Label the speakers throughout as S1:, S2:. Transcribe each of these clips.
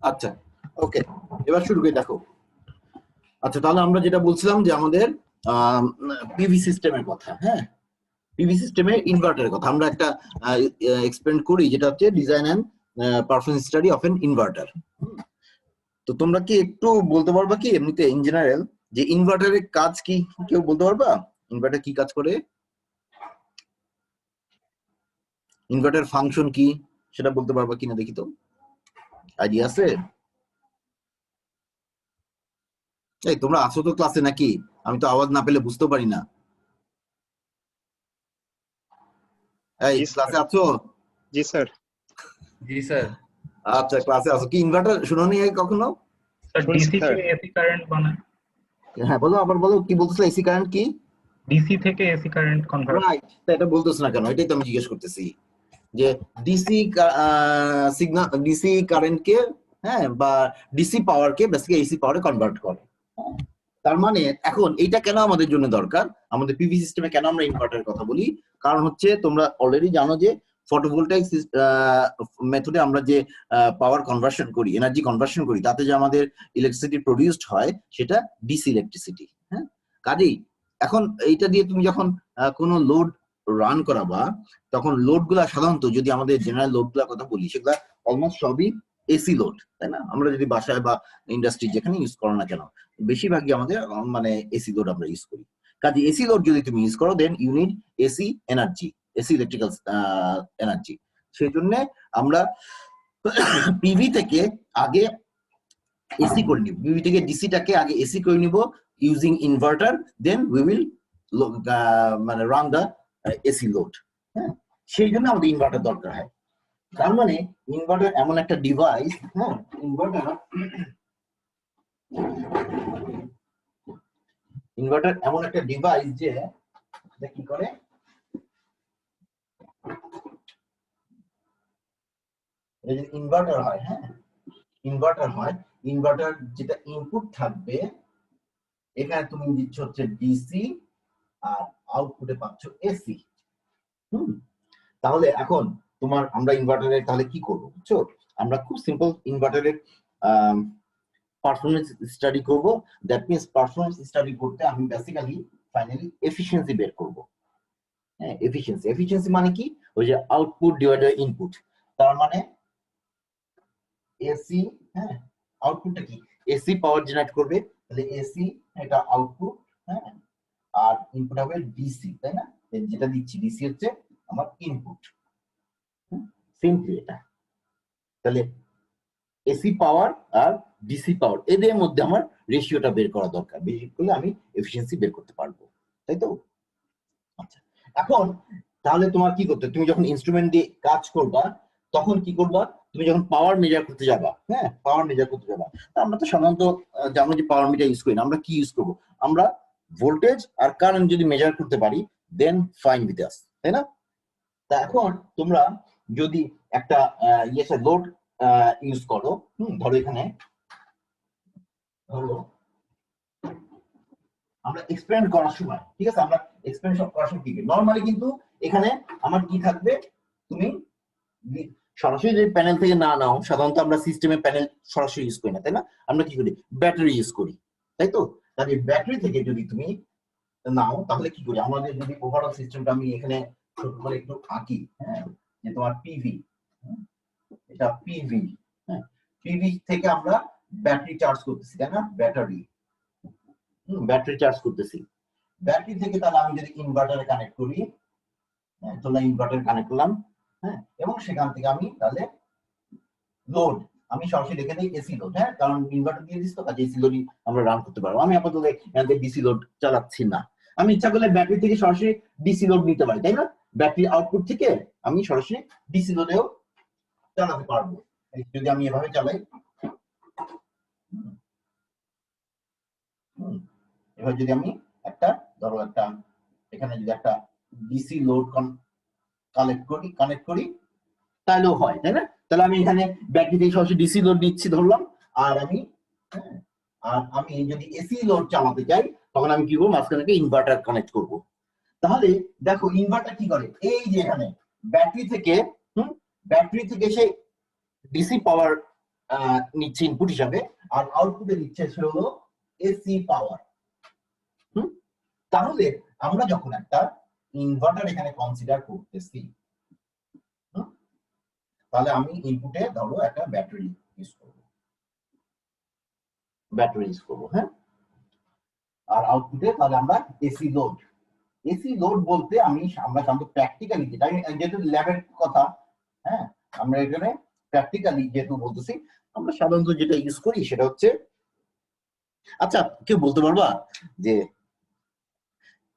S1: আচ্ছা, ওকে, এবার শুরু করে দেখো। আচ্ছা, তাহলে আমরা যেটা বলছিলাম যে আমাদের পিভি সিস্টেমের কথা। হ্যাঁ, পিভি সিস্টেমের ইনভার্টারের কথা আমরা একটা এক্সপ্লেন করি, যেটা হচ্ছে design and performance study of an inverter. তো তোমরা কি একটু বলতে পারবা কি এমনিতে ইন জেনারেল যে ইনভার্টারের কাজ কি, কেউ বলতে পারবা ইনভার্টার কি কাজ করে? ইনভার্টার ফাংশন কি সেটা বলতে পারবা কিনা দেখি তো, আইডিয়া আছে? এই তোমরা আছো তো ক্লাসে নাকি? আমি তো আওয়াজ না পেলে বুঝতে পারি না। এই ক্লাসে আছো?
S2: জি স্যার।
S3: জি স্যার।
S1: আচ্ছা, ক্লাসে আছো কি? ইনভার্টার শুনোনি কখনো?
S3: স্যার ডিসি থেকে এসি কারেন্ট বানায়।
S1: হ্যাঁ বলো, আবার বলো, কি বলতেছো? এসি কারেন্ট কি?
S3: ডিসি থেকে এসি কারেন্ট কনভার্ট।
S1: রাইট, এটা বলতেছ না কেন? এটাই তো আমি জিজ্ঞেস করতেছি যে ডিসি সিগন্যাল, ডিসি কারেন্টকে, হ্যাঁ, বা ডিসি পাওয়ারকে বেসিক্যালি এসি পাওয়ারে কনভার্ট করে। তার মানে এখন এইটা কেন আমাদের জন্য দরকার, আমাদের পিভি সিস্টেমে কেন আমরা ইনভার্টারের কথা বলি? কারণ হচ্ছে তোমরা অলরেডি জানো যে ফটোভোল্টাইক মেথডে আমরা যে পাওয়ার কনভার্সন করি, এনার্জি কনভার্সন করি, তাতে যে আমাদের ইলেকট্রিসিটি প্রডিউসড হয় সেটা ডিসি ইলেকট্রিসিটি। হ্যাঁ, কাজেই এখন এইটা দিয়ে তুমি যখন কোনো লোড রান করাবা, তখন লোড গুলা সাধারণত, যদি আমাদের জেনারেল লোড গুলার কথা বলি, সেগুলা অলমোস্ট সবই এসি লোড, তাই না? আমরা যদি বাসায় বা ইন্ডাস্ট্রি যেখানে ইউজ করো না কেন, বেশিরভাগই আমাদের মানে এসি লোড আমরা ইউজ করি। কাজে এসি লোড যদি তুমি ইউজ করো, then you need AC energy, AC electrical energy. সেই জন্য আমরা পিভি থেকে আগে এসি করে নিব, পিভি থেকে ডিসিটাকে আগে এসি করে নিব using inverter, then we will মানে রান দা এসি লোড। হ্যাঁ, সেই জন্য আমাদের ইনভার্টার দরকার হয়। তার মানে ইনভার্টার এমন একটা ডিভাইস, হ্যাঁ, ইনভার্টার এমন একটা ডিভাইস যে কি করে, ইনভার্টার হয়, হ্যাঁ, ইনভার্টার হয়, ইনভার্টার যেটা ইনপুট থাকবে, এখানে তুমি দিচ্ছ হচ্ছে ডিসি আর আউটপুটে পাচ্ছ এসি। তাহলে এখন আমরা ইনভার্টারের তাহলে কি করবো বুঝছো? আমরা খুব সিম্পল ইনভার্টারের পারফরমেন্স স্টাডি করব। দ্যাট মিন্স পারফরমেন্স স্টাডি করতে আমি বেসিক্যালি ফাইনালি এফিসিয়েন্সি বের করব। হ্যাঁ, এফিসিয়েন্সি, এফিসিয়েন্সি মানে কি? ওই যে আউটপুট ডিভাইডেড বাই ইনপুট। তার মানে এসি, হ্যাঁ, আউটপুটটা কি? এসি পাওয়ার জেনারেট করবে, তাহলে এসি এটা আউটপুট, হ্যাঁ, আর ইনপুট হবে ডিসি, তাই না? যেটা দিচ্ছি ডিসি হচ্ছে আমার ইনপুট। সিম্পলি এটা। তাহলে এসি পাওয়ার আর ডিসি পাওয়ার, এদের মধ্যে আমার রেশিওটা বের করা দরকার, বেশি করলে আমি এফিসিয়েন্সি বের করতে পারবো, তাই তো? আচ্ছা, এখন তাহলে তোমার কি করতে, তুমি যখন ইনস্ট্রুমেন্ট দিয়ে কাজ করবা, তখন কি করবা? তুমি যখন পাওয়ার মেজার করতে যাবা, হ্যাঁ, পাওয়ার মেজার করতে যাবা, আমরা তো সাধারণত জানো যে পাওয়ার মিটার ইউজ করি না। আমরা কি ইউজ করবো? আমরা ভোল্টেজ আর কারেন্ট যদি মেজার করতে পারি, দেন ফাইন উইথ আস, তাই না? তা এখন তোমরা যদি একটা লোড ইউজ করো, ধরো এখানে ধরো আমরা এক্সপেরিমেন্ট করার সময়, ঠিক আছে, আমরা এক্সপেরিমেন্ট করার সময় কি নরমালি কিন্তু এখানে আমার কি থাকবে, তুমি সরাসরি যদি প্যানেল থেকে না নাও, সাধারণত আমরা সিস্টেমে প্যানেল সরাসরি ইউজ করি না, তাই না? আমরা কি করি? ব্যাটারি ইউজ করি, তাই তো? তাহলে ব্যাটারি থেকে যদি তুমি নাও, তাহলে কি করি? আমাদের যদি ওভারঅল সিস্টেমটা আমি এখানে ছোট করে একটু আঁকি, হ্যাঁ, যে তোমার পিভি, এটা পিভি, হ্যাঁ, পিভি থেকে আমরা ব্যাটারি চার্জ করতেছি, তাই না? ব্যাটারি চার্জ করতেছি। ব্যাটারি থেকে তাহলে আমি যদি ইনভার্টারে কানেক্ট করি, হ্যাঁ, তাহলে ইনভার্টারে কানেক্ট করলাম, হ্যাঁ, এবং সেখান থেকে আমি তাহলে লোড আমি সরাসরি লিখে দিই এসি লোড, হ্যাঁ, কারণ ইনভার্টার দিয়ে দিচ্ছি তো, কাজে এসি লোডই আমরা রান করতে পারবো। আমি আপাতত এখান থেকে ডিসি লোড চালাচ্ছি না। আমি ইচ্ছা করলে ব্যাটারি থেকে সরাসরি ডিসি লোড নিতে পারি, তাই না? ব্যাটারি আউটপুট থেকে আমি সরাসরি ডিসি লোডেও চালাতে পারবো যদি আমি এভাবে চালাই। এবার যদি আমি একটা ধরো একটা এখানে যদি একটা ডিসি লোড কানেক্ট করি, তাহলেও হয়, তাই না? তাহলে আমি এখানে ব্যাটারি থেকে সরাসরি ডিসি লোড নিচ্ছি ধরলাম, আর আমি যদি এসি লোড চালাতে চাই, তখন আমি কি করবো? মাঝখানে ইনভার্টার কানেক্ট করব। তাহলে দেখো ইনভার্টার কি করে, এই যে এখানে ব্যাটারি থেকে সে ডিসি পাওয়ার নিচ্ছে ইনপুট হিসাবে, আর আউটপুটে নিচ্ছে হলো এসি পাওয়ার। তাহলে আমরা যখন একটা ইনভার্টার এখানে কনসিডার করতেছি, তাহলে আমি ইনপুটে ধরো একটা ব্যাটারি ইউজ করব, হ্যাঁ, আর আউটপুটে তাহলে আমরা এসি লোড। এসি লোড বলতে আমরা সাধারণত প্র্যাকটিক্যালি যেটা, যেহেতু ল্যাবের কথা, হ্যাঁ, আমরা এখানে প্র্যাকটিক্যালি যেহেতু বলতেছি, আমরা সাধারণত যেটা ইউজ করি সেটা হচ্ছে, আচ্ছা কেউ বলতে পারবা যে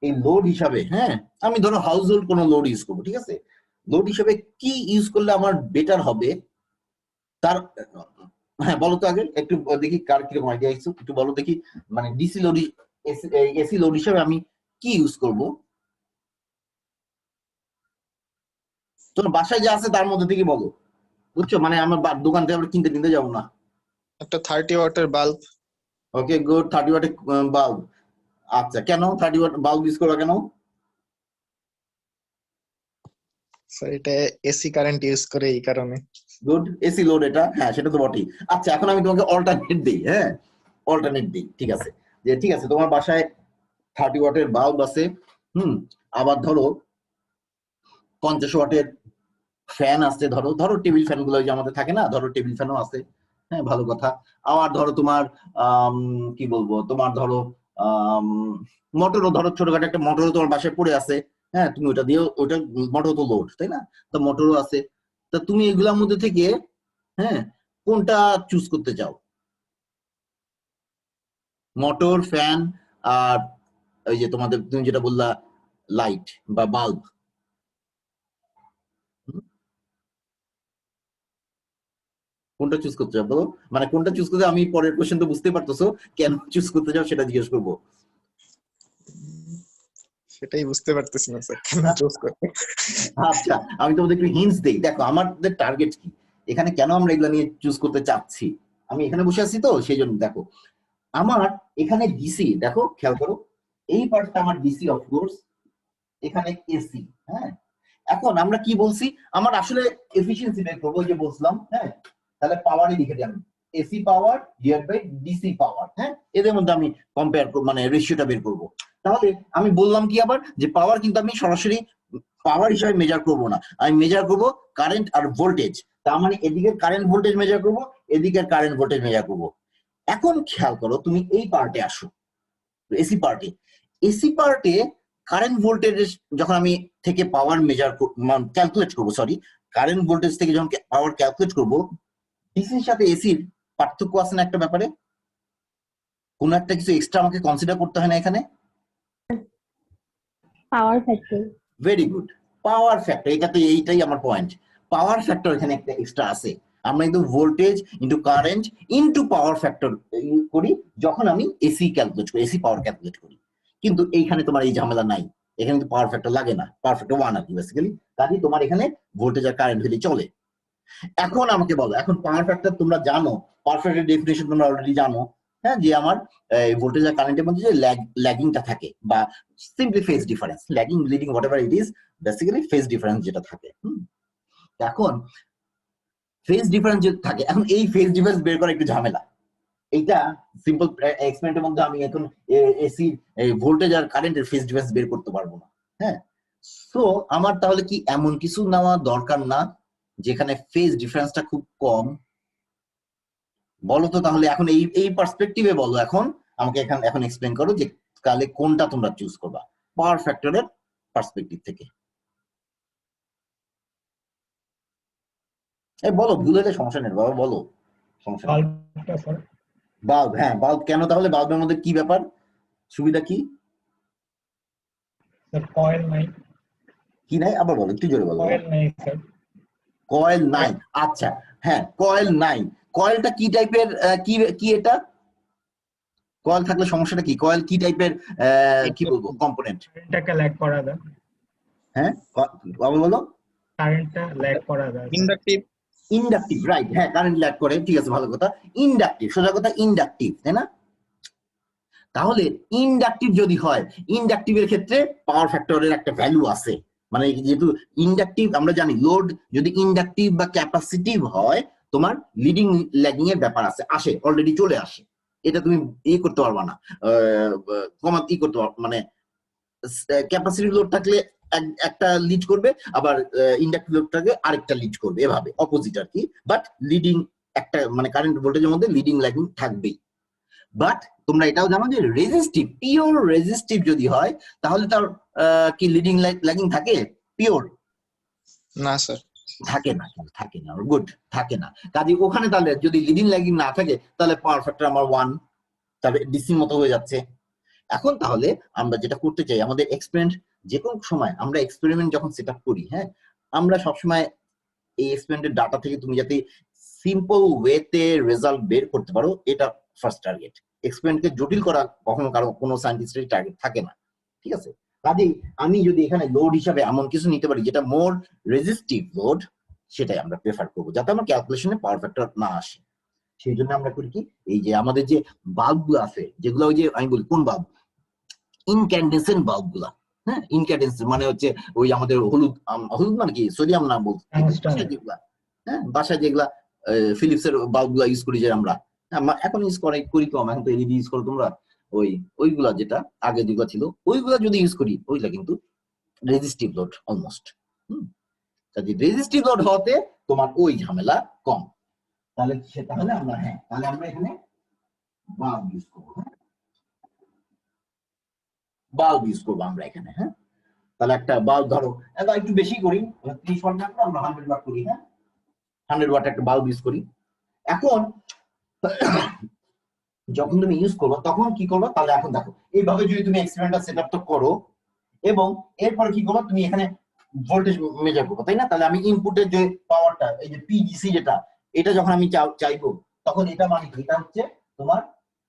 S1: এই লোড হিসাবে, হ্যাঁ, আমি ধরো হাউস হোল্ড কোনো লোড ইউজ করবো, ঠিক আছে, লোড হিসাবে কি ইউজ করলে আমার বেটার হবে তার, হ্যাঁ বলো তো আগে একটু দেখি কার কিরকম আইডিয়া একটু বলো দেখি, মানে ডিসি লোড এসি লোড হিসাবে আমি কি ইউজ করব, তোমার বাসায় যা আছে তার মধ্যে থেকে বলো, বুঝছো, মানে আমার দোকান থেকে আমরা কিনতে যাবো না।
S2: একটা 30 ওয়াটের বাল্ব।
S1: ওকে গুড, 30 ওয়াটের বাল্ব। আচ্ছা কেন 30 ওয়াট বাল্ব ইউজ করবা কেন?
S2: স্যার এটা এসি কারেন্ট ইউজ করে এই কারণে।
S1: গুড, এসি লোড এটা, হ্যাঁ সেটা তো বটেই। আচ্ছা এখন আমি তোমাকে অল্টারনেট দিই, হ্যাঁ অল্টারনেট দিই, ঠিক আছে, যে ঠিক আছে তোমার বাসায় 30 ওয়াটের বাল্ব আছে, আবার ধরো 50 ওয়াটের ফ্যান আছে, ধরো টেবিল ফ্যান গুলো যে আমাদের থাকে না, ধরো টেবিল ফ্যানও আছে, হ্যাঁ ভালো কথা। আবার ধরো তোমার কি বলবো, তোমার ধরো মোটরও, ধরো ছোটখাটো একটা মোটরও তোমার বাসায় পড়ে আছে, হ্যাঁ তুমি ওটা দিয়ে, ওটা মোটর তো লোড, তাই না, তো মোটরও আছে, তা তুমি এগুলোর মধ্যে থেকে, হ্যাঁ কোনটা চুজ করতে চাও? মোটর, ফ্যান, আর ওই যে তোমাদের তুমি যেটা বললা লাইট বা বাল্ব, কোনটা চুজ করতে চাও বলো, মানে কোনটা চুজ করতে, আমি পরের কোশ্চেন তো বুঝতে পারতেছো কেন চুজ করতে চাও সেটা জিজ্ঞেস করবো।
S2: সেটাই বুঝতে পারতেছি না স্যার কেন চুজ করতে।
S1: আচ্ছা আমি তোমাদের একটু হিন্টস দেই, দেখো আমাদের টার্গেট কি, এখানে কেন আমরা এগুলা নিয়ে চুজ করতে চাচ্ছি, আমি এখানে বসে আছি তো সেই জন্য। দেখো আমার এখানে ডিসি, দেখো খেয়াল করো, এই পার্টটা আমার ডিসি অফকোর্স, এখানে এসি, হ্যাঁ, এখন আমরা কি বলছি, আমার আসলে এফিসিয়েন্সি বের করবো, যে বলছিলাম, হ্যাঁ, তাহলে পাওয়ারই লিখে দিই আমি, AC power divide by DC power, হ্যাঁ, এদের মধ্যে আমি কম্পেয়ার মানে রেশিওটা বের করব। তাহলে আমি বললাম কি আবার, যে পাওয়ার কিন্তু আমি সরাসরি পাওয়ার হিসাবে মেজার করব না, আমি মেজার করব কারেন্ট আর ভোল্টেজ, তার মানে এদিকের কারেন্ট ভোল্টেজ মেজার করব, এদিকের কারেন্ট ভোল্টেজ মেজার করব। এখন খেয়াল করো, তুমি এই পার্টে আসো, এসি পার্টে, এসি পার্টে কারেন্ট ভোল্টেজ যখন আমি থেকে পাওয়ার মেজার ক্যালকুলেট করবো, সরি কারেন্ট ভোল্টেজ থেকে যখন পাওয়ার ক্যালকুলেট করবো, ডিসির সাথে এসির পার্থক্য আছে না একটা ব্যাপারে, কোন একটা কিছু এক্সট্রা আমাকে কনসিডার করতে হয় না এখানে,
S4: power factor.
S1: Very good, power factor, এইটাই আমার পয়েন্ট, পাওয়ার ফ্যাক্টর এখানে একটা এক্সট্রা আছে। আমরা কিন্তু voltage into current into power factor করি যখন আমি এসি ক্যালকুলেট করি, এসি পাওয়ার ক্যালকুলেট করি, কিন্তু এইখানে তোমার এই ঝামেলা নাই, এখানে তো পাওয়ার ফ্যাক্টর লাগে না, পাওয়ার ফ্যাক্টর 1 আর কি বেসিক্যালি, কাজেই তোমার এখানে ভোল্টেজ আর কারেন্ট হলে চলে। এখন আমাকে বলো, এখন পাওয়ার ফ্যাক্টর তোমরা জানো, পাওয়ার ফ্যাক্টর ডেফিনিশন তোমরা অলরেডি জানো, হ্যাঁ, যে আমার ভোল্টেজ আর কারেন্টের মধ্যে যে ল্যাগিংটা থাকে, বা simply phase difference, lagging leading whatever it is, basically phase difference যেটা থাকে। এখন ফেজ ডিফারেন্স যেটা থাকে, এখন এই ফেজ ডিফারেন্স বের করা একটু ঝামেলা, এইটা সিম্পল এক্সপেরিমেন্টের মধ্যে আমি এখন এসি ভোল্টেজ আর কারেন্টের ফেজ ডিফারেন্স বের করতে পারবো না, হ্যাঁ, সো আমার তাহলে কি এমন কিছু নেওয়া দরকার না যেখানে ফেজ ডিফারেন্সটা খুব কম? বলো তো তাহলে এখন এই পার্সপেক্টিভে বলো, এখন আমাকে এখন এক্সপ্লেন করো যে তাহলে কোনটা তোমরা চুজ করবা পাওয়ার ফ্যাক্টরের পার্সপেক্টিভ থেকে। বলো, ভুল হলে সমস্যা নেই বাবা, বলো সমস্যা নেই। বাল্ব, হ্যাঁ বাল্ব কেন, তাহলে বাল্বের মধ্যে কি ব্যাপার, সুবিধা কি?
S3: কয়েল নাই।
S1: কি নাই আবার বলো, একটু জোরে বলো।
S3: কয়েল নাই স্যার।
S1: কয়েল নাই, আচ্ছা হ্যাঁ কয়েল নাই, কয়েলটা কি টাইপের, কি এটা কয়েল থাকলে সমস্যাটা কি, কয়েল কি টাইপের, কি বলবো কম্পোনেন্ট?
S3: কারেন্টটাকে ল্যাগ করা দেয়।
S1: হ্যাঁ বাবা বলো।
S3: কারেন্টটা ল্যাগ করা দেয়।
S2: ইন্ডাকটিভ।
S1: ইন্ডাকটিভ, রাইট, হ্যাঁ কারেন্ট ল্যাগ করে, ঠিক আছে ভালো কথা, ইন্ডাকটিভ, সোজা কথা ইন্ডাকটিভ, তাই না? তাহলে ইন্ডাকটিভ যদি হয়, ইন্ডাকটিভের ক্ষেত্রে পাওয়ার ফ্যাক্টরের একটা ভ্যালু আছে, মানে যেহেতু ইন্ডাকটিভ আমরা জানি লোড যদি ইন্ডাকটিভ বা ক্যাপাসিটিভ হয় তোমার লিডিং ল্যাগিং এর ব্যাপার আসে অলরেডি চলে আসে, এটা তুমি করতে পারবা না, কমা করতে পারবা, মানে ক্যাপাসিটি লোড থাকলে একটা লিড করবে, আবার ইন্ডাক্টিভ লোড থাকলে আরেকটা লিড করবে, এভাবে অপোজিট আর কি। বাট লিডিং একটা মানে কারেন্ট ভোল্টেজের মধ্যে লিডিং ল্যাগিং থাকবেই। বাট তোমরা এটাও জানো যে রেজিস্টিভ, পিওর রেজিস্টিভ যদি হয় তাহলে তার কি লিডিং ল্যাগিং থাকে? পিওর
S2: না স্যার।
S1: থাকে না, কিন্তু থাকে না, গুড, থাকে না। কাজে ওখানে তাহলে যদি লিডিং ল্যাগিং না থাকে তাহলে পাওয়ার ফ্যাক্টর আমার 1, তাহলে ডিসি মতো হয়ে যাচ্ছে। এখন তাহলে আমরা যেটা করতে চাই, আমাদের এক্সপেরিমেন্ট যে কোনো সময় আমরা এক্সপেরিমেন্ট যখন সেট আপ করি, হ্যাঁ, আমরা সবসময় এই এক্সপেরিমেন্টের ডাটা থেকে তুমি যাতে সিম্পল ওয়েতে রেজাল্ট বের করতে পারো, এটা ফার্স্ট টার্গেট। এক্সপেরিমেন্টকে জটিল করা কখনো কারো কোনো সায়েন্টিস্টের টার্গেট থাকে না, ঠিক আছে? কাজেই আমি যদি এখানে লোড হিসাবে এমন কিছু নিতে পারি যেটা মোর রেজিস্টিভ লোড, সেটাই আমরা প্রেফার করবো, যাতে আমার ক্যালকুলেশনে পাওয়ার ফ্যাক্টর না আসে। সেই জন্য আমরা করি কি, এই যে আমাদের যে বাল্বগুলো আছে, যেগুলো ওই যে আমি বলি কোন বাল্ব, ইনক্যান্ডেসেন্ট বাল্ব গুলা, হ্যাঁ, ইনক্যান্ডেসেন্ট মানে হচ্ছে ওই আমাদের হলুদ, হলুদ মানে কি সোডিয়াম না বলতে, যেগুলা হ্যাঁ বাসায় যেগুলা ফিলিপসের বাল্ব গুলা ইউজ করি যে আমরা, এখন ইউজ করি কম, এখন তো এলইডি ইউজ করো তোমরা, ওইগুলা যেটা আগে যেগুলো ছিল ওইগুলা যদি ইউজ করি, ওইগুলা কিন্তু রেজিস্টিভ লোড অলমোস্ট। কাজে রেজিস্টিভ লোড হওয়াতে তোমার ওই ঝামেলা কম। তাহলে তাহলে আমরা তাহলে আমরা এখানে বাল্ব ইউজ করবো, হ্যাঁ, বাল্ব ইউজ করবো আমরা এখানে, হ্যাঁ। তাহলে একটা বাল্ব ধরো একটু বেশি করি, 30 ওয়াট না করে আমরা 100 ওয়াট করি, হ্যাঁ, 100 ওয়াট একটা বাল্ব ইউজ করি। এখন যখন তুমি ইউজ করবে তখন কি করবে, তাহলে এখন দেখো এইভাবে যদি তুমি এক্সপেরিমেন্টটা সেটআপ তো করো, এবং এরপর কি করবে, তুমি এখানে ভোল্টেজ মেজার করবে, তাই না? তাহলে আমি ইনপুটের যে পাওয়ারটা, এই যে পিডিসি যেটা, এটা যখন আমি চাইবো, তখন এটা মানে কি, এটা হচ্ছে তোমার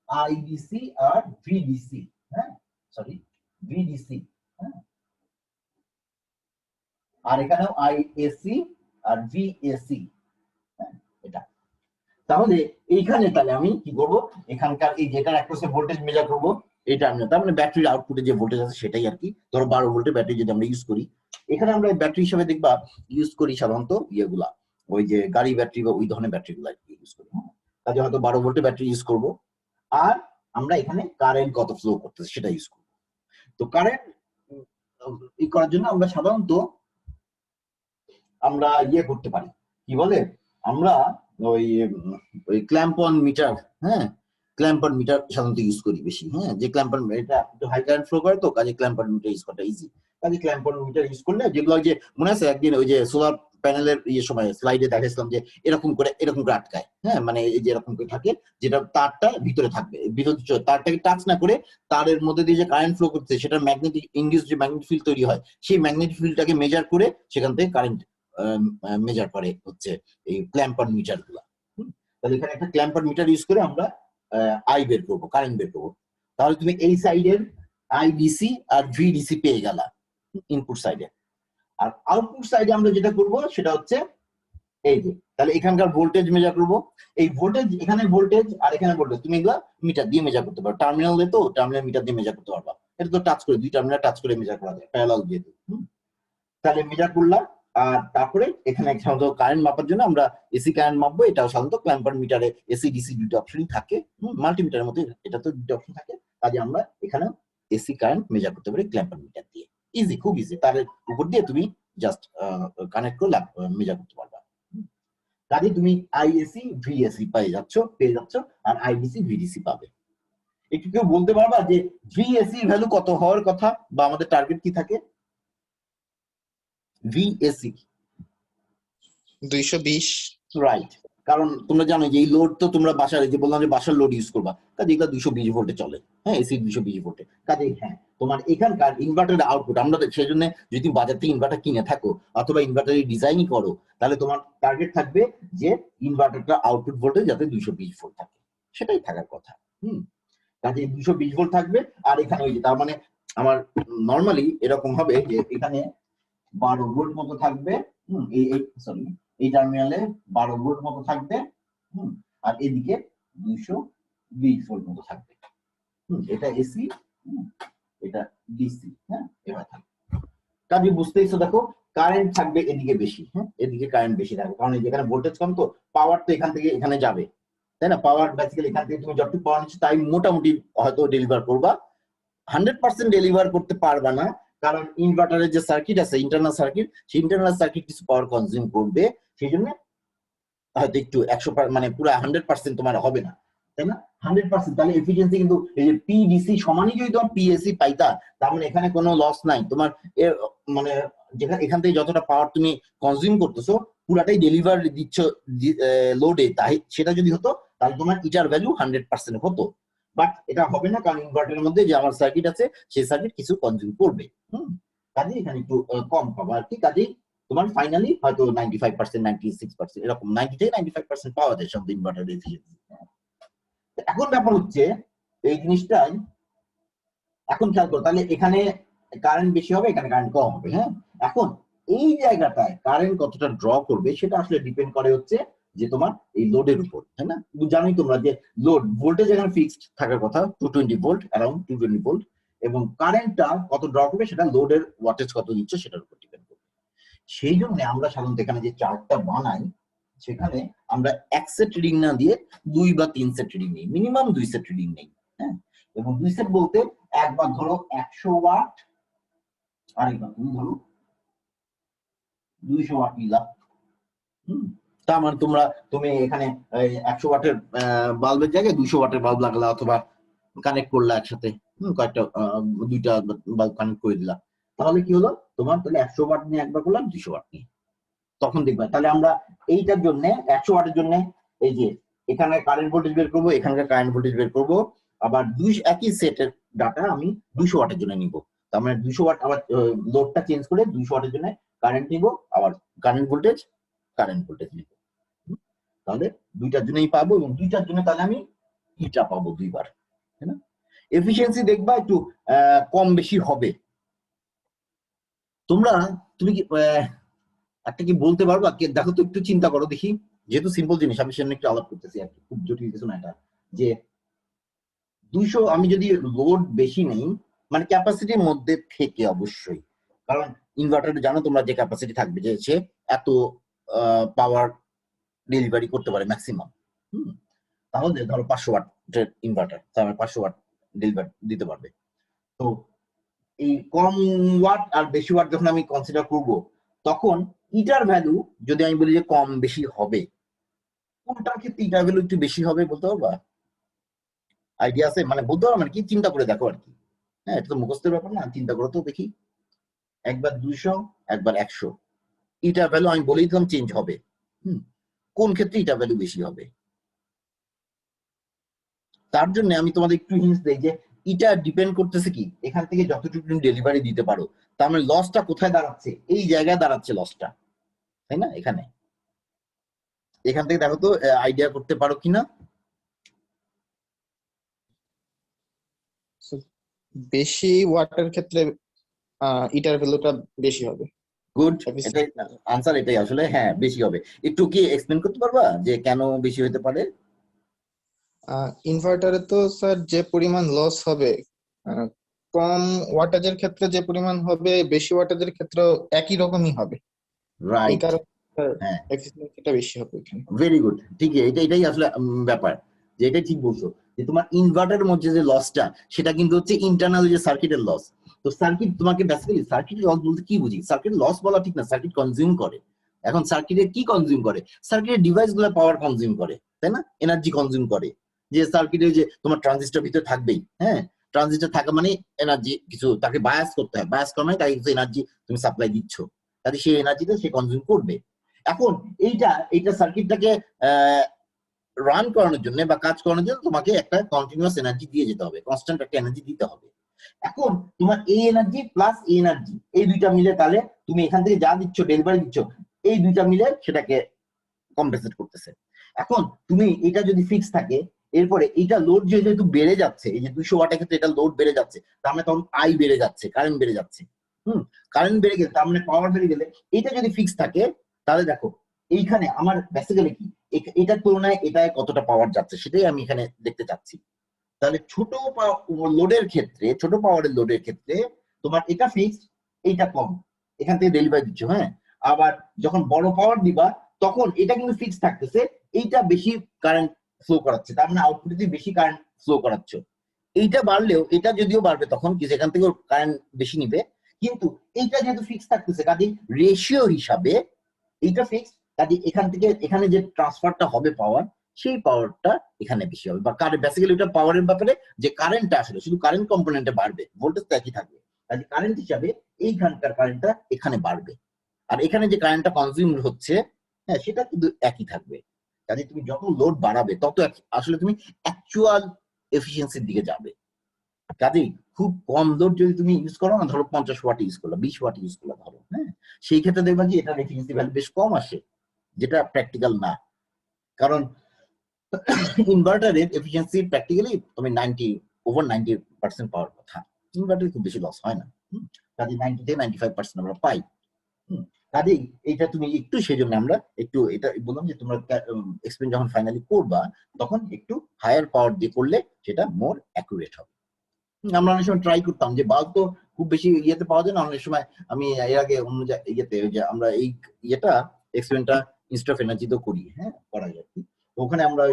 S1: আইডিসি আর ভিডিসি, হ্যাঁ, সরি ভিডিসি, হ্যাঁ, আর এখানেও আইএসি আর ভিএসি, হ্যাঁ, এটা। তাহলে এইখানে তাহলে আমি কি করব, এখানকার এই যেটার অ্যাক্রসে ভোল্টেজ মেজার করব, এটা আমি, তার মানে ব্যাটারির আউটপুটে যে ভোল্টেজ আছে সেটাই আর কি। ধরো 12 ভোল্টের ব্যাটারি যদি আমরা ইউজ করি, এখানে আমরা ব্যাটারি হিসেবে দেখবা ইউজ করি সাধারণত ইয়েগুলা, ওই যে গাড়ি ব্যাটারি বা ওই ধরনের ব্যাটারি গুলা ইউজ করি, হ্যাঁ। কাজে হয়তো 12 ভোল্টের ব্যাটারি ইউজ করব, আর আমরা এখানে কারেন্ট কত ফ্লো করতেছে সেটা ইউজ করব। তো কারেন্ট করার জন্য আমরা সাধারণত আমরা করতে পারি, কি বলে, আমরা ওই ক্ল্যাম্প অন মিটার, হ্যাঁ, ক্ল্যাম্প অন মিটার সাধারণত ইউজ করি বেশি, হ্যাঁ। যে ক্ল্যাম্প অন, এটা একটু হাই কারেন্ট ফ্লো করে, তো কাজে ক্ল্যাম্প অন মিটার ইউজ করাটা ইজি। কাজে ক্ল্যাম্প অন মিটার ইউজ করলে, যেগুলো যে মনে আছে একদিন ওই যে সোলার প্যানেলের সময় স্লাইডে দেখাইছিলাম যে এরকম করে আটকায়, হ্যাঁ, মানে এই যে এরকম করে থাকে, যেটা তারটা ভিতরে থাকবে, তারটাকে টাচ না করে তারের মধ্যে দিয়ে যে কারেন্ট ফ্লো করছে, সেটা ম্যাগনেটিক ইন্ডিউস যে ম্যাগনেটিক ফিল্ড তৈরি হয়, সেই ম্যাগনেটিক ফিল্ডটাকে মেজার করে সেখান থেকে কারেন্ট মেজার করে হচ্ছে এই ক্ল্যাম্পার মিটার গুলা। তাহলে এখানে একটা ক্ল্যাম্পার মিটার ইউজ করে আমরা আই বের করবো, কারেন্ট বের করবো। তাহলে তুমি এই সাইডের আইডিসি আর ভিডিসি পেয়ে গেলা ইনপুট সাইডে, আর আউটপুট সাইডে আমরা যেটা করব সেটা হচ্ছে এই যে, তাহলে এখানকার ভোল্টেজ মেজার করবো। এই ভোল্টেজ, এখানে ভোল্টেজ আর এখানে ভোল্টেজ তুমি এগুলা মিটার দিয়ে মেজার করতে পারো, টার্মিনালে তো টার্মিনাল মিটার দিয়ে মেজার করতে পারবা, এটা তো টাচ করে, দুই টার্মিনাল টাচ করে মেজার করা যায় প্যারালাল যেহেতু। তাহলে মেজার করলাম, আর তারপরে এখানে সাধারণত কারেন্ট মাপার জন্য আমরা এসি কারেন্ট মাপবো, এটাও সাধারণত ক্ল্যাম্পার মিটারে এসি ডিসি দুটো অপশনই থাকে, মাল্টিমিটারের মতো এটা তো দুটো অপশন থাকে। কাজে আমরা এখানে এসি কারেন্ট মেজার করতে পারি ক্ল্যাম্পার মিটার দিয়ে, ইজি, খুব ইজি। তার উপর দিয়ে তুমি জাস্ট কানেক্ট করে মেজার করতে পারবা। কাজে তুমি আইএসি ভিএসি পেয়ে যাচ্ছ, আর আইডিসি ভিডিসি পাবে। একটু কেউ বলতে পারবা যে ভিএসি ভ্যালু কত হওয়ার কথা, বা আমাদের টার্গেট কি থাকে? ভিএসি
S2: 220,
S1: রাইট। কারণ তোমরা জানো যে এই লোড তো তোমরা বাসার, যে বললাম যে বাসার লোড ইউজ করবা, কাজে এগুলো 220 ভোল্টে চলে, হ্যাঁ, এসি 220 ভোল্টে। কাজে হ্যাঁ, তোমার এখানকার ইনভার্টারের আউটপুট, আমরা সেই জন্য যদি তুমি বাজার থেকে ইনভার্টার কিনে থাকো অথবা ইনভার্টারের ডিজাইনই করো, তাহলে তোমার টার্গেট থাকবে যে ইনভার্টারটা আউটপুট ভোল্টেজ যাতে 220 ভোল্ট থাকে, সেটাই থাকার কথা। কাজে 220 ভোল্ট থাকবে। আর এখানে ওই যে, তার মানে আমার নর্মালি এরকম হবে যে এখানে 12 ভোল্ট মতো থাকবে, সরি এই টার্মিনালে 12 ভোল্ট মতো থাকবে, আর এদিকে 220 ভোল্ট মতো থাকবে। এটা এসি, এটা ডিসি, হ্যাঁ, এবার থাকবে। কাজে বুঝতেইছো, দেখো কারেন্ট থাকবে এদিকে বেশি, হ্যাঁ এদিকে কারেন্ট বেশি থাকবে, কারণ যেখানে ভোল্টেজ কম তো পাওয়ার তো এখান থেকে এখানে যাবে, তাই না? পাওয়ার বেসিক্যালি এখান থেকে তুমি যতটুকু পাওয়ার নিচ্ছ তাই মোটামুটি হয়তো ডেলিভার করবা, 100% ডেলিভার করতে পারবা না, কারণ ইনভার্টারের যে সার্কিট আছে ইন্টারনাল সার্কিট, সেই ইন্টারনাল সার্কিট কিছু পাওয়ার কনজিউম করবে, সেই জন্য হয়তো একটু 100 মানে পুরো 100% তোমার হবে না, তাই না? 100% তাহলে এফিসিয়েন্সি কিন্তু এই যে পিডিসি সমানই যদি তোমার পিএসসি পাইতা, তার মানে এখানে কোনো লস নাই তোমার, মানে যেখানে এখান থেকে যতটা পাওয়ার তুমি কনজিউম করতেছো পুরাটাই ডেলিভার দিচ্ছ লোডে, তাই সেটা যদি হতো তাহলে তোমার ইটার ভ্যালু 100% হতো, বাট এটা হবে না, কারণ ইনভার্টারের মধ্যে যে আমার সার্কিট আছে সেই সার্কিট কিছু কনজিউম করবে, কাজে এখানে একটু কম পাবো আর কি, কাজেই তোমার ফাইনালি হয়তো 95% 96% এরকম 90 থেকে 95% পাওয়া যায় সব ইনভার্টার এফিসিয়েন্সি। এখন ব্যাপার হচ্ছে এই জিনিসটাই এখন খেয়াল করো, তাহলে এখানে কারেন্ট বেশি হবে এখানে কারেন্ট কম হবে, হ্যাঁ এখন এই জায়গাটায় কারেন্ট কতটা ড্র করবে সেটা আসলে ডিপেন্ড করে হচ্ছে যে তোমার এই লোডের উপর, তাই না? জানোই তোমরা যে লোড ভোল্টেজ এখানে ফিক্সড থাকার কথা 220 ভোল্ট, অ্যারাউন্ড 220 ভোল্ট, এবং কারেন্টটা কত ড্র করবে সেটা লোডের ওয়াটেজ কত দিচ্ছে সেটার উপর ডিপেন্ড করবে। সেই জন্য আমরা সাধারণত এখানে যে চার্টটা বানাই সেখানে আমরা এক সেট রিডিং না দিয়ে 2 বা 3 সেট রিডিং নেই, মিনিমাম 2 সেট রিডিং নেই, হ্যাঁ এবং 2 সেট বলতে একবার ধরো 100 ওয়াট, আরেকবার তুমি ধরো 200 ওয়াট নিলা, তার মানে তুমি এখানে 100 ওয়াটের বাল্বের জায়গায় 200 ওয়াটের বাল্ব লাগালা অথবা কানেক্ট করলা একসাথে, কয়েকটা দুইটা বাল্ব কানেক্ট করে দিলা, তাহলে কি হলো তোমার তাহলে 100 ওয়াট নিয়ে একবার করলাম 200 ওয়াট নিয়ে, তখন দেখবে তাহলে আমরা এইটার জন্য 100 ওয়াটের জন্য এই যে এখানে কারেন্ট ভোল্টেজ বের করবো, এখানকার কারেন্ট ভোল্টেজ বের করবো, আবার একই সেটের ডাটা আমি 200 ওয়াটের জন্য নিব, তার মানে 200 ওয়াট আবার লোডটা চেঞ্জ করে 200 ওয়াটের জন্য কারেন্ট নিব, আবার কারেন্ট ভোল্টেজ নিব, তাহলে দুইটার জন্যই পাবো, এবং দুইটার জন্য তাহলে আমি ইটা পাবো দুইবার, তাই না? এফিসিয়েন্সি দেখবা একটু কম বেশি হবে। তুমি কি একটা কি বলতে পারবা, দেখো তো একটু চিন্তা করো দেখি, যেহেতু সিম্পল জিনিস আমি সেখানে একটু আলাপ করতেছি আর কি, খুব জটিল কিছু না এটা, যে 200 আমি যদি লোড বেশি নেই মানে ক্যাপাসিটির মধ্যে থেকে, অবশ্যই কারণ ইনভার্টারে জানো তোমরা যে ক্যাপাসিটি থাকবে যে সে এত পাওয়ার ডেলিভারি করতে পারে ম্যাক্সিমাম, তাহলে ধরো 500 ওয়াটের ইনভার্টার, তাহলে 500 ওয়াট ডেলিভার দিতে পারবে। তো এই কম ওয়াট আর বেশি ওয়াট যখন আমি কনসিডার করব, তখন ইটার ভ্যালু যদি আমি বলি যে কম বেশি হবে, কোনটার ক্ষেত্রে ইটার ভ্যালু একটু বেশি হবে বলতে পারবা? আইডিয়া আছে? মানে বলতে পারো মানে কি, চিন্তা করে দেখো আর কি, হ্যাঁ এটা তো মুখস্থের ব্যাপার না, চিন্তা করো তো দেখি, একবার 200 একবার 100, ইটার ভ্যালু আমি বলেই দিলাম চেঞ্জ হবে, কোন ক্ষেত্রে ইটার ভ্যালু বেশি হবে? তার জন্য আমি তোমাদের একটু হিন্টস দেই যে এটা ডিপেন্ড করতেছে কি এখান থেকে যতটুকু তুমি ডেলিভারি দিতে পারো, তার মানে লসটা কোথায় দাঁড়াচ্ছে, এই জায়গায় দাঁড়াচ্ছে লসটা, তাই না? এখান থেকে দেখো তো আইডিয়া করতে পারো কিনা।
S2: বেশি ওয়াটের ক্ষেত্রে ইটার ভ্যালুটা বেশি হবে।
S1: গুড, এটাই আনসার, এটাই আসলে, হ্যাঁ বেশি হবে। একটু কি এক্সপ্লেন করতে পারবা যে কেন বেশি হতে পারে?
S2: ইনভার্টারে তো স্যার যে পরিমাণ লস হবে কম ওয়াটেজের ক্ষেত্রে যে পরিমাণ হবে বেশি ওয়াটেজের ক্ষেত্রে একই রকমই হবে, এই
S1: রাইট,
S2: কারণে
S1: হ্যাঁ
S2: এফিসিয়েন্সিটা বেশি হবে এখানে।
S1: ভেরি গুড, ঠিক, এটাই আসলে ব্যাপার, যে এটাই ঠিক বলছো যে তোমার ইনভার্টারের মধ্যে যে লসটা সেটা কিন্তু হচ্ছে ইন্টারনাল যে সার্কিটের লস। তো সার্কিট তোমাকে বেসিক্যালি সার্কিটের লস বলতে কি বুঝি, সার্কিট লস বলা ঠিক না, সার্কিট কনজিউম করে। এখন সার্কিটে কি কনজিউম করে, সার্কিটের ডিভাইস গুলো পাওয়ার কনজিউম করে, তাই না? এনার্জি কনজিউম করে, যে সার্কিটে যে তোমার ট্রানজিস্টর ভিতরে থাকবেই, হ্যাঁ ট্রানজিস্টর থাকা মানে এনার্জি কিছু তাকে বায়াস করতে হয়, বায়াস করা মানে তাকে কিছু এনার্জি তুমি সাপ্লাই দিচ্ছ, তাহলে সেই এনার্জিটা সে কনজিউম করবে। এখন এইটা সার্কিটটাকে রান করানোর জন্য বা কাজ করানোর জন্য তোমাকে একটা কন্টিনিউয়াস এনার্জি দিয়ে যেতে হবে, কনস্ট্যান্ট একটা এনার্জি দিতে হবে। এখন তোমার এই এনার্জি প্লাস এই এনার্জি, এই দুইটা মিলে তাহলে তুমি এখান থেকে যা দিচ্ছ ডেলিভারি দিচ্ছ, এই দুইটা মিলে সেটাকে কম্পেনসেট করতেছে। এখন তুমি এটা যদি ফিক্স থাকে, এরপরে এটা লোড যেহেতু বেড়ে যাচ্ছে, এই যে 200 ওয়াটের ক্ষেত্রে এটা লোড বেড়ে যাচ্ছে, তার মানে তখন আই বেড়ে যাচ্ছে, কারেন্ট বেড়ে যাচ্ছে, কারেন্ট বেড়ে গেলে তার মানে পাওয়ার বেড়ে গেলে, এটা যদি ফিক্স থাকে তাহলে দেখো এইখানে আমার বেসিক্যালি কি এটার তুলনায় এটায় কতটা পাওয়ার যাচ্ছে সেটাই আমি এখানে দেখতে চাচ্ছি। তাহলে ছোট লোডের ক্ষেত্রে, ছোট পাওয়ারের লোডের ক্ষেত্রে তোমার এটা ফিক্সড, এইটা কম, এখান থেকে ডেলিভারি দিচ্ছ, হ্যাঁ। আবার যখন বড় পাওয়ার দিবা তখন এটা কিন্তু ফিক্স থাকতেছে, এইটা বেশি কারেন্ট ফ্লো করাচ্ছে, তার মানে আউটপুটে বেশি কারেন্ট ফ্লো করাচ্ছ। এইটা বাড়লেও এটা যদিও বাড়বে তখন কি সেখান থেকে কারেন্ট বেশি নিবে, কিন্তু এইটা যেহেতু ফিক্স থাকতেছে কাজে রেশিও হিসাবে এইটা ফিক্স, কাজে এখান থেকে এখানে যে ট্রান্সফারটা হবে পাওয়ার, সেই পাওয়ারটা এখানে বেশি হবে। বা কারেন্ট বেসিক্যালি এটা পাওয়ারের ব্যাপারে যে কারেন্টটা আসলে শুধু কারেন্ট কম্পোনেন্টে বাড়বে, ভোল্টেজ তো একই থাকবে, কাজে কারেন্ট হিসাবে এইখানকার কারেন্টটা এখানে বাড়বে। আর এখানে যে কারেন্টটা কনজিউম হচ্ছে, হ্যাঁ, সেটা কিন্তু একই থাকবে। কাজে তুমি যত লোড বাড়াবে তত আসলে তুমি অ্যাকচুয়াল এফিসিয়েন্সির দিকে যাবে। কাজেই খুব কম লোড যদি তুমি ইউজ করো না, ধরো 50 ওয়াট ইউজ করলো, 20 ওয়াট ইউজ করলো ধরো, হ্যাঁ, সেই ক্ষেত্রে দেখবা যে এটার এফিসিয়েন্সি ভ্যালু বেশ কম আসে, যেটা প্র্যাকটিক্যাল না। কারণ ইনভার্টারের এফিসিয়েন্সি প্র্যাকটিক্যালি তুমি ওভার 90% পাওয়ার কথা, ইনভার্টারে খুব বেশি লস হয় না। কাজে 90 থেকে 95% আমরা পাই। কাজেই এইটা তুমি একটু, সেই জন্য আমরা একটু এটা বললাম যে তোমরা এক্সপেরিমেন্ট যখন ফাইনালি করবা তখন একটু হায়ার পাওয়ার দিয়ে করলে সেটা মোর অ্যাকুরেট হবে। আমরা অনেক সময় ট্রাই করতাম যে বাল্ব তো খুব বেশি ইয়েতে পাওয়া যায় না, অনেক সময় আমি এর আগে অন্য ইয়েতে যে আমরা এই ইয়েটা এক্সপেরিমেন্টটা ইনস্টেড অফ এনার্জিতেও করি, হ্যাঁ, করা যায়। ওখানে আমরা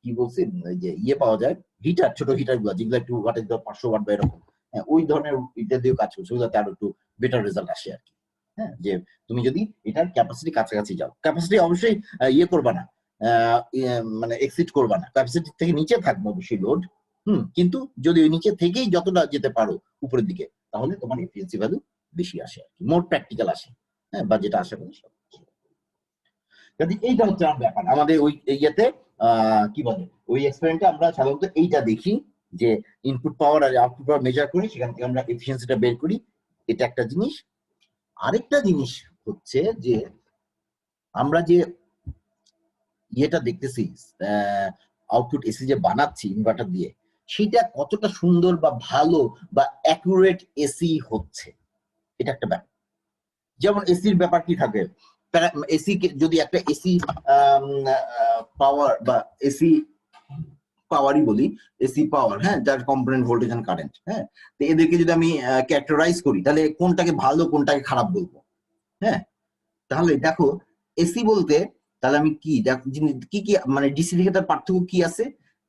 S1: কি বলছি যে ইয়ে পাওয়া যায়, হিটার, ছোট হিটার গুলো যেগুলো একটু ওয়াটের 500 ওয়াট বা এরকম, হ্যাঁ, ওই ধরনের এটা দিয়েও কাজ করছে, ওগুলোতে আরো একটু বেটার রেজাল্ট আসে আর কি। হ্যাঁ, যে তুমি যদি এটার ক্যাপাসিটি কাছাকাছি যাও, ক্যাপাসিটি অবশ্যই ইয়ে করবা না, মানে এক্সিড করবা না, ক্যাপাসিটি থেকে নিচে থাকবে অবশ্যই লোড, কিন্তু যদি ওই নিচে থেকেই যতটা যেতে পারো উপরের দিকে, তাহলে তোমার এফিসিয়েন্সি ভ্যালু বেশি আসে আর কি, মোর প্র্যাকটিক্যাল আসে, হ্যাঁ, বা যেটা আশা করি সব। এইটা হচ্ছে আমার ব্যাপার আমাদের ওই ইয়েতে কি বলে ওই এক্সপেরিমেন্টে আমরা সাধারণত এইটা দেখি যে ইনপুট পাওয়ার আর আউটপুট পাওয়ার মেজার করি, সেখান থেকে আমরা এফিসিয়েন্সিটা বের করি, এটা একটা জিনিস। আরেকটা জিনিস হচ্ছে যে আমরা যে ইয়েটা দেখতেছি আউটপুট এসি যে বানাচ্ছি ইনভার্টার দিয়ে, সেটা কতটা সুন্দর বা ভালো বা অ্যাকুরেট এসি হচ্ছে, এটা একটা ব্যাপার। যেমন এসির ব্যাপার কি থাকে, এসি যদি একটা এসি পাওয়ার বা এসি পাওয়ারই বলি, এসি পাওয়ার, হ্যাঁ, যার কম্পোনেন্ট ভোল্টেজ এন্ড কারেন্ট, হ্যাঁ, তো এদেরকে যদি আমি ক্যারেক্টারাইজ করি তাহলে কোনটাকে ভালো কোনটাকে খারাপ বলবো, হ্যাঁ। তাহলে দেখো এসি বলতে তাহলে আমি কি কি মানে ডিসি থেকে তার পার্থক্য কি আছে,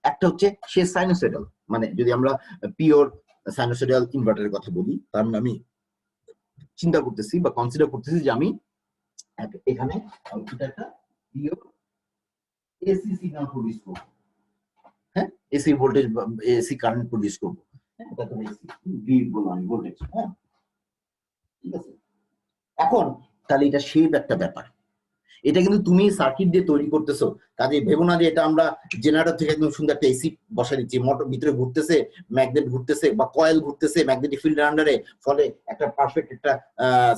S1: একটা হচ্ছে সে সাইনোসয়েডাল, মানে যদি আমরা পিওর সাইনোসয়েডাল ইনভার্টারের কথা বলি, তার মানে আমি চিন্তা করতেছি বা কনসিডার করতেছি যে আমি এখানে একটা পিওর এসি সিগন্যাল প্রডিউস করব, হ্যাঁ, এসি ভোল্টেজ বা এসি কারেন্ট প্রডিউস করব, হ্যাঁ, এটা তো এসি ভি বললাম আমি ভোল্টেজ, হ্যাঁ, ঠিক আছে। এখন তাহলে এটা শেপ একটা ব্যাপার, এটা কিন্তু তুমি সার্কিট দিয়ে তৈরি করতেছো, কাজে ভেবো না যে এটা আমরা জেনারেটর থেকে একদম সুন্দর একটা এসি বসাই দিচ্ছি, মোটর ভিতরে ঘুরতেছে, ম্যাগনেট ঘুরতেছে বা কয়েল ঘুরতেছে ম্যাগনেটিক ফিল্ডের আন্ডারে, ফলে একটা পারফেক্ট একটা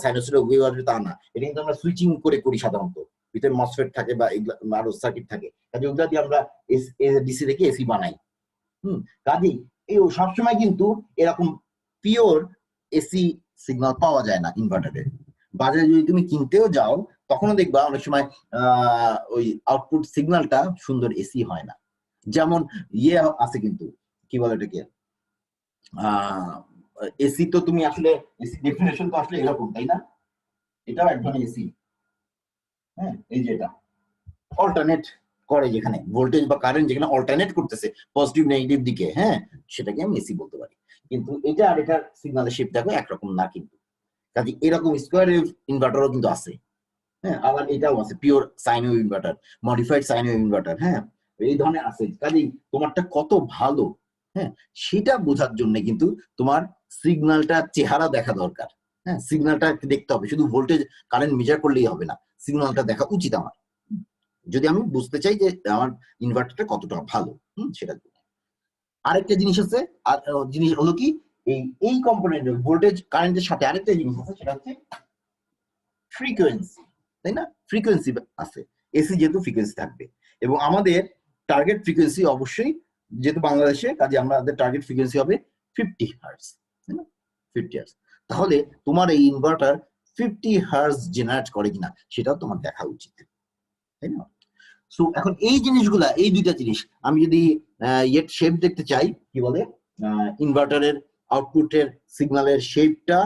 S1: সাইনোসয়েডাল ওয়েভ আসবে, তা না। এটা কিন্তু আমরা সুইচিং করে করি সাধারণত, ভিতরে মসফেট থাকে বা আরো সার্কিট থাকে, কাজে ওগুলা দিয়ে আমরা ডিসি থেকে এসি বানাই। কাজেই এই সবসময় কিন্তু এরকম পিওর এসি সিগন্যাল পাওয়া যায় না ইনভার্টারে। বাজারে যদি তুমি কিনতেও যাও তখনও দেখবা অনেক সময় ওই আউটপুট সিগন্যালটা সুন্দর এসি হয় না। যেমন ইয়ে আছে কিন্তু কি বলে এটাকে, এসি তো তুমি আসলে এসি ডেফিনেশন তো আসলে এরকম, তাই না? এটাও এক ধরনের এসি, হ্যাঁ, এই যে এটা অল্টারনেট করে, যেখানে ভোল্টেজ বা কারেন্ট যেখানে অল্টারনেট করতেছে পজিটিভ নেগেটিভ দিকে, হ্যাঁ, সেটাকে আমি এসি বলতে পারি। কিন্তু এটা আর এটার সিগন্যালের শেপ দেখো একরকম না কিন্তু, কাজে এরকম স্কোয়ার ওয়েভ ইনভার্টারও কিন্তু আছে, হ্যাঁ, আবার এটাও আছে pure sine wave inverter, modified sine wave inverter, হ্যাঁ, এই ধরনের আছে। কাজেই তোমারটা কত ভালো, হ্যাঁ, সেটা বোঝার জন্য কিন্তু তোমার সিগন্যালটা চেহারা দেখা দরকার, হ্যাঁ, সিগন্যালটা দেখতে হবে, শুধু ভোল্টেজ কারেন্ট মেজার করলেই হবে না, সিগন্যালটা দেখা উচিত আমার, যদি আমি বুঝতে চাই যে আমার ইনভার্টারটা কতটা ভালো, সেটা। আরেকটা জিনিস আছে, আর জিনিস হলো কি এই কম্পোনেন্ট ভোল্টেজ কারেন্টের সাথে আরেকটা জিনিস আছে, সেটা হচ্ছে ফ্রিকোয়েন্সি, তাই না? ফ্রিকোয়েন্সি আছে, এসি যেহেতু ফ্রিকোয়েন্সি থাকবে, এবং আমাদের টার্গেট ফ্রিকোয়েন্সি অবশ্যই যেহেতু বাংলাদেশে, কাজে আমাদের টার্গেট ফ্রিকোয়েন্সি হবে 50 হার্টজ, তাই না? 50 হার্টজ। তাহলে তোমার এই ইনভার্টার 50 হার্টজ জেনারেট করে কিনা সেটাও তোমার দেখা উচিত, তাই না? সো এখন এই জিনিসগুলা, এই দুইটা জিনিস আমি যদি শেপ দেখতে চাই, কি বলে ইনভার্টারের আউটপুটের সিগন্যালের শেপটা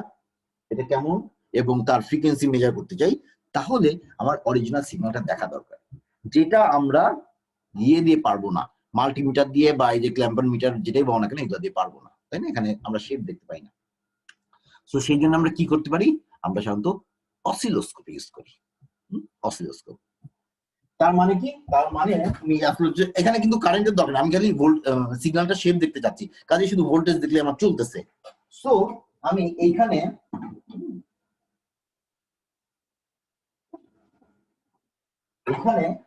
S1: এটা কেমন এবং তার ফ্রিকোয়েন্সি মেজার করতে চাই, তাহলে আমার অরিজিনাল সিগন্যালটা দেখা দরকার, যেটা আমরা দিয়ে পারবো না, মাল্টিমিটার দিয়ে বা এই যে ক্ল্যাম্পার মিটার যেটাই বলো না কেন এগুলো দিয়ে পারবো না, তাই না? এখানে আমরা শেপ দেখতে পাই না। তো সেই জন্য আমরা কি করতে পারি, আমরা সাধারণত অসিলোস্কোপ ইউজ করি। অসিলোস্কোপ তার মানে কি, তার মানে তুমি আসলে এখানে কিন্তু কারেন্টের দরকার, আমি খালি সিগন্যালটা শেপ দেখতে চাচ্ছি, কাজে শুধু ভোল্টেজ দেখলে আমার চলতেছে। সো আমি এইখানে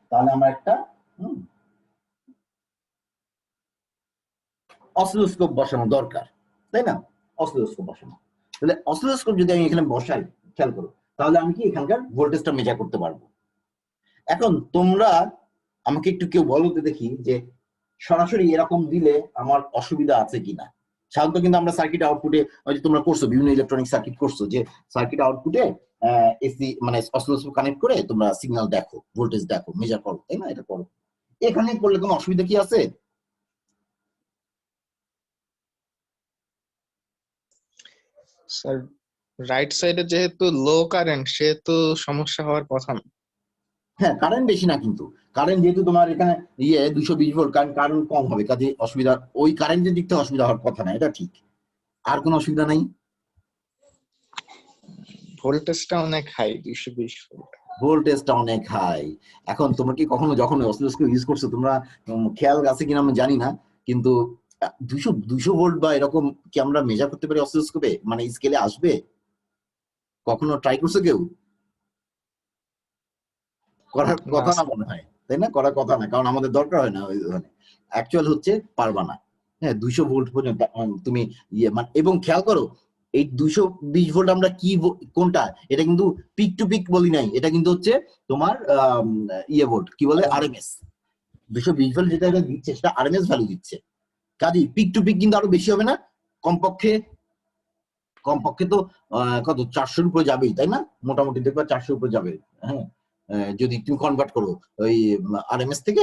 S1: তাহলে আমার একটা অসিলোস্কোপ বসানো দরকার, তাই না? অসিলোস্কোপ বসানো, তাহলে অসিলোস্কোপ যদি আমি এখানে বসাই, খেয়াল করো, তাহলে আমি কি এখানকার ভোল্টেজটা মেজার করতে পারবো। এখন তোমরা আমাকে একটু কেউ বলো তো দেখি যে সরাসরি এরকম দিলে আমার অসুবিধা আছে কিনা। সাধারণত কিন্তু আমরা সার্কিট আউটপুটে, হয়তো তোমরা করছো, বিভিন্ন ইলেকট্রনিক সার্কিট করছো, যে সার্কিট আউটপুটে এসি মানে অসিলোস্কোপ কানেক্ট করে তোমরা সিগন্যাল দেখো, ভোল্টেজ দেখো, মেজার করো, তাই না? এটা করো। এখানে করলে কোনো অসুবিধা কি আছে?
S2: স্যার রাইট সাইডে যেহেতু লো কারেন্ট, সেহেতু সমস্যা হওয়ার কথা না।
S1: হ্যাঁ, কারেন্ট বেশি না, কিন্তু কারেন্ট যেহেতু তোমার এখানে 220 ভোল্ট, কারেন্ট কম হবে, কাজে অসুবিধা, ওই কারেন্টের দিক থেকে অসুবিধা হওয়ার কথা না, এটা ঠিক। আর কোনো অসুবিধা নাই?
S2: ভোল্টেজটা অনেক হাই, 220 ভোল্ট।
S1: ভোল্টেজটা অনেক হাই। এখন তোমরা কি কখনো যখন অসিলোস্কোপ ইউজ করছো, তোমরা খেয়াল আছে কিনা আমি জানি না, কিন্তু 200 ভোল্ট বা এরকম কি আমরা মেজার করতে পারি অসিলোস্কোপে, মানে স্কেলে আসবে? কখনো ট্রাই করছো কেউ? করার কথা না মনে হয়, তাই না? করার কথা না, কারণ আমাদের দরকার হয় না ওইখানে, অ্যাকচুয়াল হচ্ছে পারবা না। হ্যাঁ, 200 ভোল্ট পর্যন্ত তুমি মানে, এবং খেয়াল করো এই 220 ভোল্ট আমরা কি কোনটা, এটা কিন্তু পিক টু পিক বলি নাই, এটা কিন্তু হচ্ছে তোমার ভোল্ট কি বলে, আরএমএস। 220 ভোল্ট যেটা এটা দিচ্ছে সেটা আরএমএস ভ্যালু দিচ্ছে, কাজে পিক টু পিক কিন্তু আরো বেশি হবে না? কমপক্ষে তো কত 400-র উপরে যাবেই, তাই না? মোটামুটি দেখবা 400-র উপরে যাবে। হ্যাঁ, যদি তুমি কনভার্ট করো ওই আরএমএস থেকে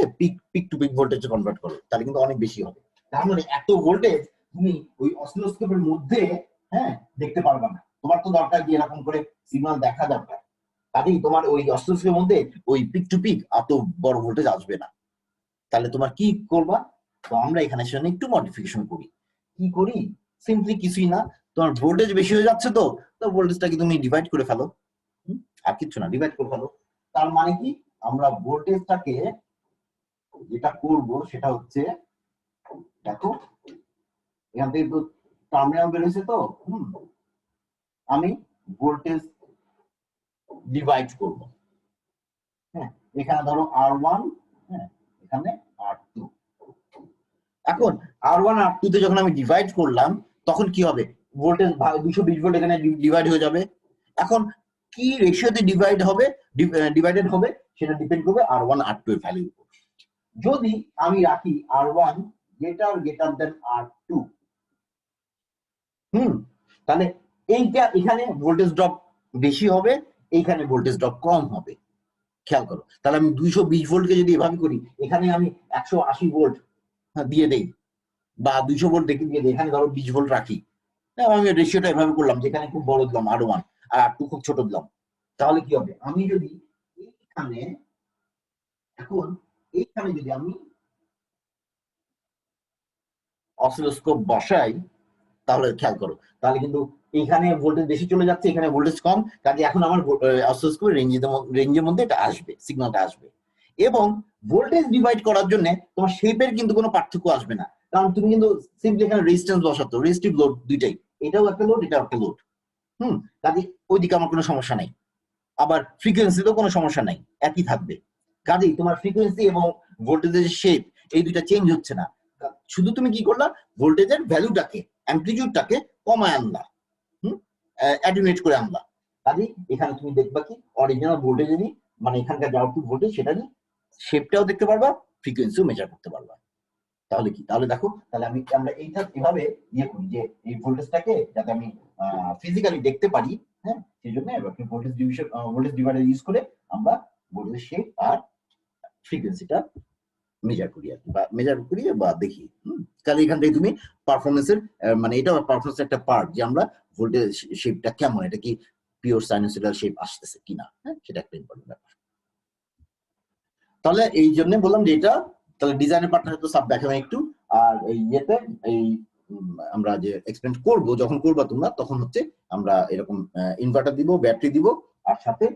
S1: পিক টু পিক ভোল্টেজে কনভার্ট করো, তাহলে কিন্তু অনেক বেশি হবে। তার মানে এত ভোল্টেজ তুমি ওই অসিলোস্কোপের মধ্যে দেখতে পারবে না। তোমার তো দরকার যে এরকম করে সিগন্যাল দেখা দরকার, কাজেই তোমার ওই অসিলোস্কোপের মধ্যে ওই পিক টু পিক এত বড় ভোল্টেজ আসবে না। তাহলে তোমার কি করবা? তো আমরা এখানে সেখানে একটু মডিফিকেশন করি। কি করি? সিম্পলি কিছুই না, তোমার ভোল্টেজ বেশি হয়ে যাচ্ছে, তো ভোল্টেজটাকে তুমি ডিভাইড করে ফেলো, আর কিছু না, ডিভাইড করে ফেলো। তার মানে কি, আমরা ভোল্টেজটাকে যেটা করব সেটা হচ্ছে, দেখো এখান থেকে তো টার্মিনাল বেরোছে, তো আমি ভোল্টেজ ডিভাইড করব। হ্যাঁ, এখানে ধরো R1, হ্যাঁ এখানে R2। এখন R1 R2 তে যখন আমি ডিভাইড করলাম, তখন কি হবে, ভোল্টেজ 220 ভোল্ট এখানে ডিভাইড হয়ে যাবে। এখন কি রেশিওতে ডিভাইডেড হবে সেটা ডিপেন্ড করবে R1 R2 এর ভ্যালুর উপর। যদি আমি রাখি R1 গ্রেটার দেন R2, তাহলে এইটা এখানে ভোল্টেজ ড্রপ বেশি হবে, এইখানে ভোল্টেজ ড্রপ কম হবে। খেয়াল করো, তাহলে আমি 220 ভোল্টকে যদি এভাবে করি, এখানে আমি 180 ভোল্ট দিয়ে দেই, বা 200 ভোল্ট দেখে দিয়ে দেই, এখানে ধরো 20 ভোল্ট রাখি। আমি রেশিওটা এভাবে করলাম, যেখানে খুব বড় দিলাম R1 আর R2 খুব ছোট দিলাম, তাহলে কি হবে, আমি যদি এইখানে যদি আমি অসিলোস্কোপ বসাই, তাহলে খেয়াল করো, তাহলে কিন্তু এখানে ভোল্টেজ বেশি চলে যাচ্ছে, এখানে ভোল্টেজ কম, কাজে এখন আমার অসিলোস্কোপের রেঞ্জের মধ্যে এটা আসবে, সিগন্যালটা আসবে। এবং ভোল্টেজ ডিভাইড করার জন্য তোমার শেপের কিন্তু কোনো পার্থক্য আসবে না, কারণ তুমি কিন্তু সিম্পলি এখানে রেজিস্ট্যান্স বসাতো, রেজিস্টিভ লোড দুইটাই, এটাও একটা লোড, এটাও একটা লোড। কাজে ওইদিকে আমার কোনো সমস্যা নাই। আবার ফ্রিকোয়েন্সিতেও কোনো সমস্যা নাই, একই থাকবে। কাজেই তোমার ফ্রিকোয়েন্সি এবং ভোল্টেজের শেপ এই দুইটা চেঞ্জ হচ্ছে না, শুধু তুমি কি করলা, ভোল্টেজের ভ্যালুটাকে, অ্যামপ্লিটিউডটাকে কমায় আনলা, অ্যাটেনুয়েট করে আনলা। কাজেই এখানে তুমি দেখবা কি অরিজিনাল ভোল্টেজেরই, মানে এখানকার যে আউটপুট ভোল্টেজ সেটারই শেপটাও দেখতে পারবা, ফ্রিকোয়েন্সিও মেজার করতে পারবা। তাহলে কি, তাহলে দেখো, তাহলে আমরা এইটা এভাবে করি যে এই ভোল্টেজটাকে যাতে আমি ফিজিক্যালি দেখতে পারি, হ্যাঁ সেই জন্য ভোল্টেজ ডিভাইডার ইউজ করে আমরা ভোল্টেজ শেপ আর ফ্রিকোয়েন্সিটা মেজার করি আর কি, বা মেজার করি বা দেখি। তাহলে এখান থেকে তুমি পারফরমেন্সের মানে এটা পারফরমেন্সের একটা পার্ট যে আমরা ভোল্টেজ শেপটা কেমন, এটা কি পিওর সাইনোসয়েডাল শেপ আসতেছে কিনা, হ্যাঁ সেটা একটা ইম্পর্টেন্ট ব্যাপার। তাহলে এই জন্য বললাম যে এটা তাহলে ডিজাইনের পার্টটা তো সব দেখাবে একটু, আর এই ইয়েতে এই আমরা যে এক্সপেরিমেন্ট করব, যখন করবা তোমরা তখন হচ্ছে আমরা এরকম ইনভার্টার দিব, ব্যাটারি দিব, আর সাথে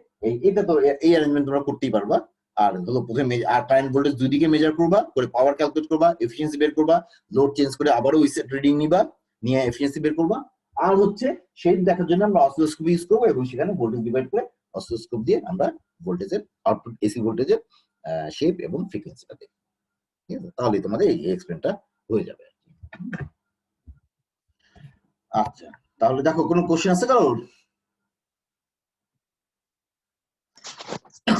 S1: এটা তো এই অ্যারেঞ্জমেন্ট তোমরা করতেই পারবা। আর হলো প্রথমে আর কারেন্ট ভোল্টেজ দুই দিকে মেজার করবা, করে পাওয়ার ক্যালকুলেট করবা, এফিসিয়েন্সি বের করবা, লোড চেঞ্জ করে আবারও ওই সেট রিডিং নিবা, নিয়ে এফিসিয়েন্সি বের করবা। আর হচ্ছে শেপ দেখার জন্য আমরা অসিলোস্কোপ ইউজ করবো, এবং সেখানে ভোল্টেজ ডিভাইড করে অসিলোস্কোপ দিয়ে আমরা ভোল্টেজের আউটপুট এসি ভোল্টেজের শেপ এবং ফ্রিকোয়েন্সিটা দেখি। ঠিক আছে, তাহলে তোমাদের এই এক্সপেরিমেন্টটা হয়ে যাবে। আচ্ছা, তাহলে দেখো কোনো কোশ্চেন আছে কারোর?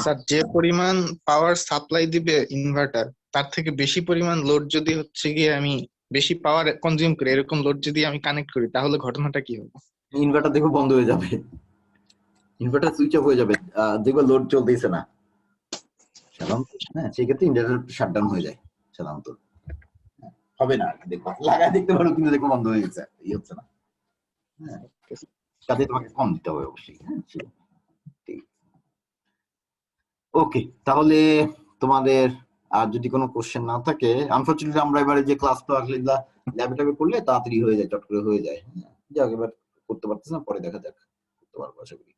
S2: স্যার যে পরিমাণ পাওয়ার সাপ্লাই দিবে ইনভার্টার, তার থেকে বেশি পরিমাণ লোড যদি হচ্ছে গিয়ে আমি বেশি পাওয়ার কনজিউম করি, এরকম লোড যদি আমি কানেক্ট করি, তাহলে ঘটনাটা কি হবে?
S1: ইনভার্টার দেখো বন্ধ হয়ে যাবে, ইনভার্টার সুইচ অফ হয়ে যাবে, দেখবে লোড চলতেছে না সাধারণত। হ্যাঁ, সেক্ষেত্রে ইনভার্টার শাটডাউন হয়ে যায় সাধারণত, হবে না দেখো, লাগায় দেখতে পারো কিন্তু দেখো বন্ধ হয়ে গেছে, এই হচ্ছে না। হ্যাঁ, কাজে তোমাকে কম দিতে হবে অবশ্যই। হ্যাঁ, ঠিক। ওকে, তাহলে তোমাদের আর যদি কোনো কোশ্চেন না থাকে, আনফরচুনেটলি আমরা এবারে যে ক্লাসটা আসলে ল্যাবে করলে তাড়াতাড়ি হয়ে যায়, চট করে হয়ে যায়। যাক, এবার করতে পারতেছি না, পরে দেখা যাক, করতে পারবো আশা করি।